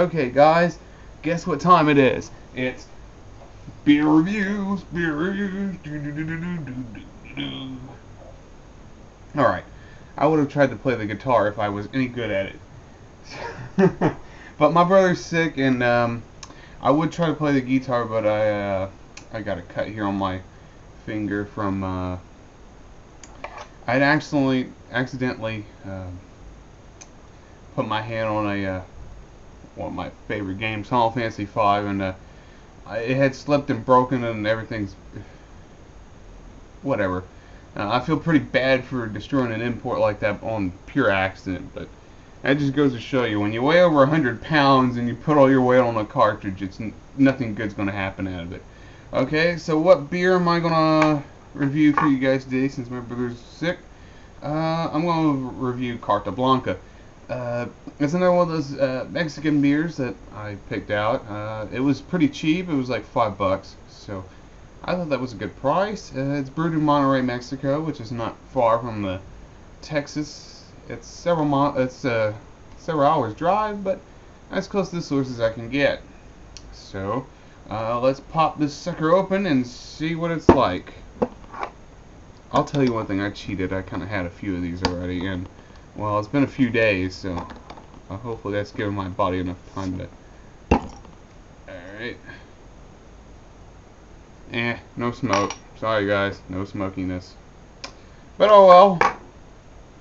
Okay, guys, guess what time it is? It's beer reviews, beer reviews. All right, I would have tried to play the guitar if I was any good at it. But my brother's sick, and I would try to play the guitar, but I got a cut here on my finger from I'd accidentally put my hand on a one of my favorite games, Final Fantasy V, and it had slipped and broken, and everything's whatever. I feel pretty bad for destroying an import like that on pure accident, but that just goes to show you, when you weigh over 100 pounds and you put all your weight on a cartridge, nothing good's going to happen out of it. Okay, so what beer am I going to review for you guys today, since my brother's sick? I'm going to review Carta Blanca. It's another one of those Mexican beers that I picked out. It was pretty cheap. It was like $5, so I thought that was a good price. It's brewed in Monterrey, Mexico, which is not far from the Texas. It's several hours drive, but as close to the source as I can get. So let's pop this sucker open and see what it's like. I'll tell you one thing, I cheated. I kind of had a few of these already, and well, it's been a few days, so hopefully that's given my body enough time to... Alright. No smoke. Sorry guys, no smokiness. But oh well.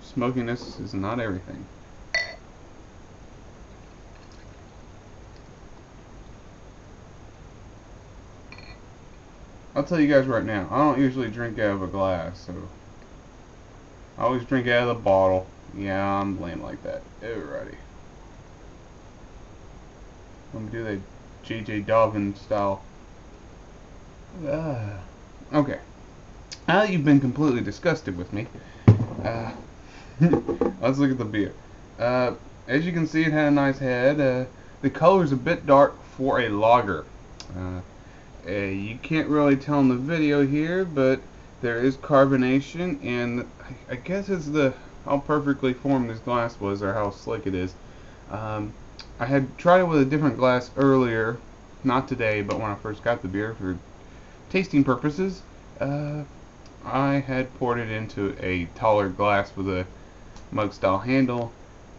Smokiness is not everything. I'll tell you guys right now, I don't usually drink out of a glass, so I always drink out of the bottle. Yeah, I'm lame like that. Alrighty. Let me do the J.J. Dobbin style. Okay. Now that you've been completely disgusted with me, let's look at the beer. As you can see, it had a nice head. The color's a bit dark for a lager. You can't really tell in the video here, but there is carbonation, and I guess it's how perfectly formed this glass was, or how slick it is. I had tried it with a different glass earlier, not today, but when I first got the beer for tasting purposes. I had poured it into a taller glass with a mug style handle,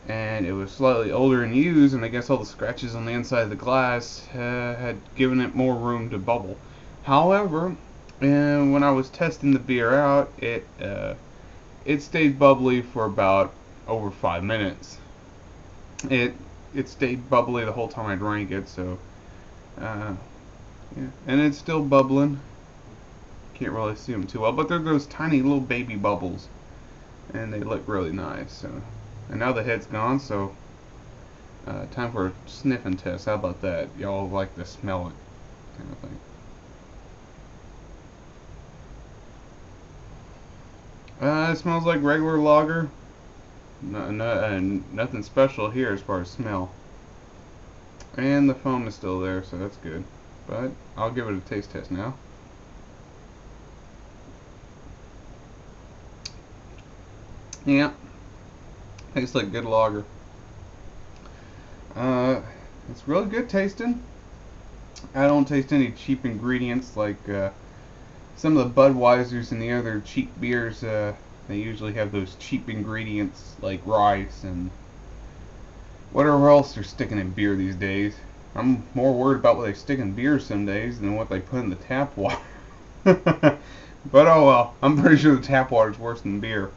and it was slightly older and used, and I guess all the scratches on the inside of the glass had given it more room to bubble. However, when I was testing the beer out, it stayed bubbly for about over 5 minutes. It stayed bubbly the whole time I drank it, so yeah, and it's still bubbling. Can't really see them too well, but they're those tiny little baby bubbles, and they look really nice. So, and now the head's gone, so time for a sniffing test. How about that? Y'all like to smell it, kind of thing. It smells like regular lager. Nothing special here as far as smell. And the foam is still there, so that's good. But I'll give it a taste test now. Yeah, tastes like good lager. It's really good tasting. I don't taste any cheap ingredients like some of the Budweisers and the other cheap beers. They usually have those cheap ingredients like rice and whatever else they're sticking in beer these days. I'm more worried about what they stick in beer some days than what they put in the tap water. But oh well, I'm pretty sure the tap water is worse than beer.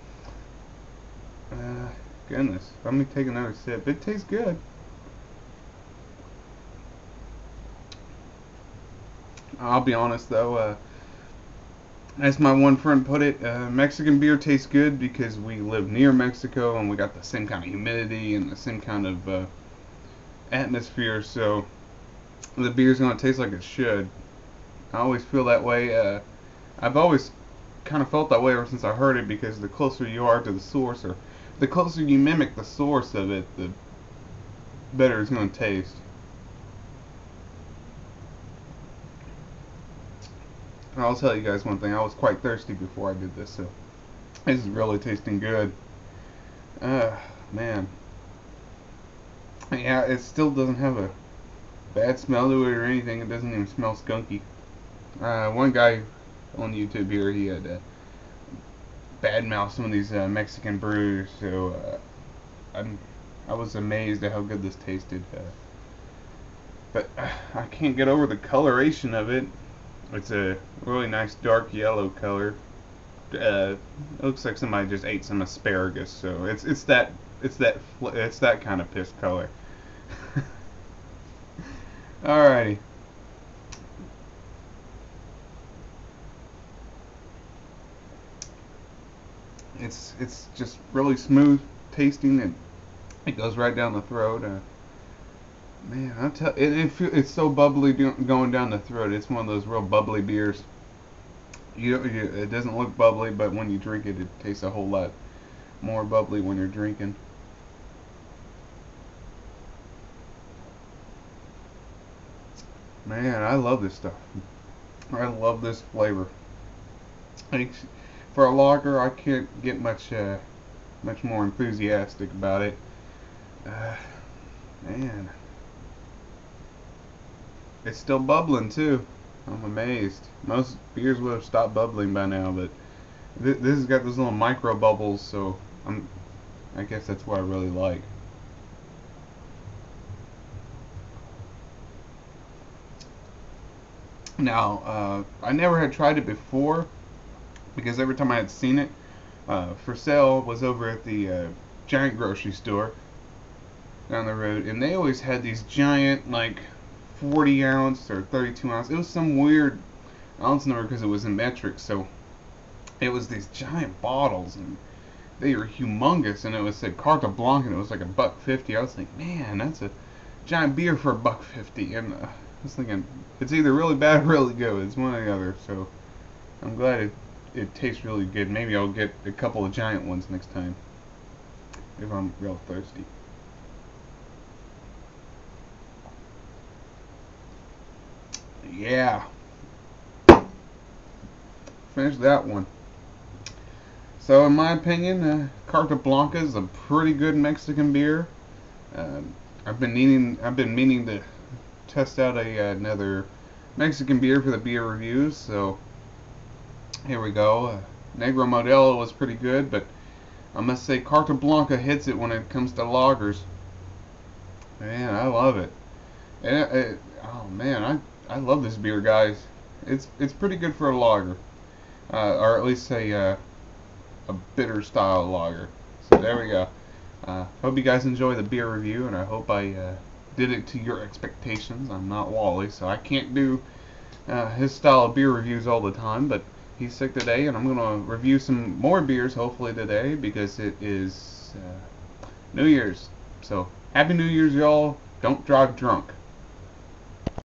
Goodness, let me take another sip. It tastes good. I'll be honest though, as my one friend put it, Mexican beer tastes good because we live near Mexico and we got the same kind of humidity and the same kind of atmosphere, so the beer's gonna taste like it should. I always feel that way. I've always kind of felt that way ever since I heard it, because the closer you are to the source, or the closer you mimic the source of it, the better it's going to taste. And I'll tell you guys one thing, I was quite thirsty before I did this, so this is really tasting good. Man. Yeah, it still doesn't have a bad smell to it or anything. It doesn't even smell skunky. One guy on YouTube here, he had bad mouth some of these Mexican brews, so I was amazed at how good this tasted. But I can't get over the coloration of it. It's a really nice dark yellow color. It looks like somebody just ate some asparagus. So it's that kind of piss color. Alrighty. It's just really smooth tasting, and it goes right down the throat. Man, it's so bubbly going down the throat. It's one of those real bubbly beers. It doesn't look bubbly, but when you drink it, it tastes a whole lot more bubbly when you're drinking. Man, I love this stuff. I love this flavor. Like, for a lager, I can't get much more enthusiastic about it. Uh, Man, it's still bubbling too. I'm amazed. Most beers would have stopped bubbling by now, but this has got those little micro bubbles, so I guess that's what I really like. Now, I never had tried it before because every time I had seen it for sale was over at the giant grocery store down the road, and they always had these giant, like, 40 ounce or 32 ounce. It was some weird ounce number because it was in metric, so it was these giant bottles, and they were humongous, and it was said Carta Blanca, and it was like $1.50. I was like, man, that's a giant beer for $1.50, and I was thinking it's either really bad or really good. It's one or the other. So I'm glad it tastes really good. Maybe I'll get a couple of giant ones next time if I'm real thirsty. Yeah, finish that one. So in my opinion, Carta Blanca is a pretty good Mexican beer. Um, I've been meaning to test out another Mexican beer for the beer reviews. So here we go. Negro Modelo was pretty good, but I must say Carta Blanca hits it when it comes to lagers. Man, I love it. Oh man, I love this beer, guys. It's pretty good for a lager, or at least a bitter style lager. So there we go. Hope you guys enjoy the beer review, and I hope I did it to your expectations. I'm not Wally, so I can't do his style of beer reviews all the time, but he's sick today, and I'm going to review some more beers hopefully today because it is New Year's. So, Happy New Year's, y'all. Don't drive drunk.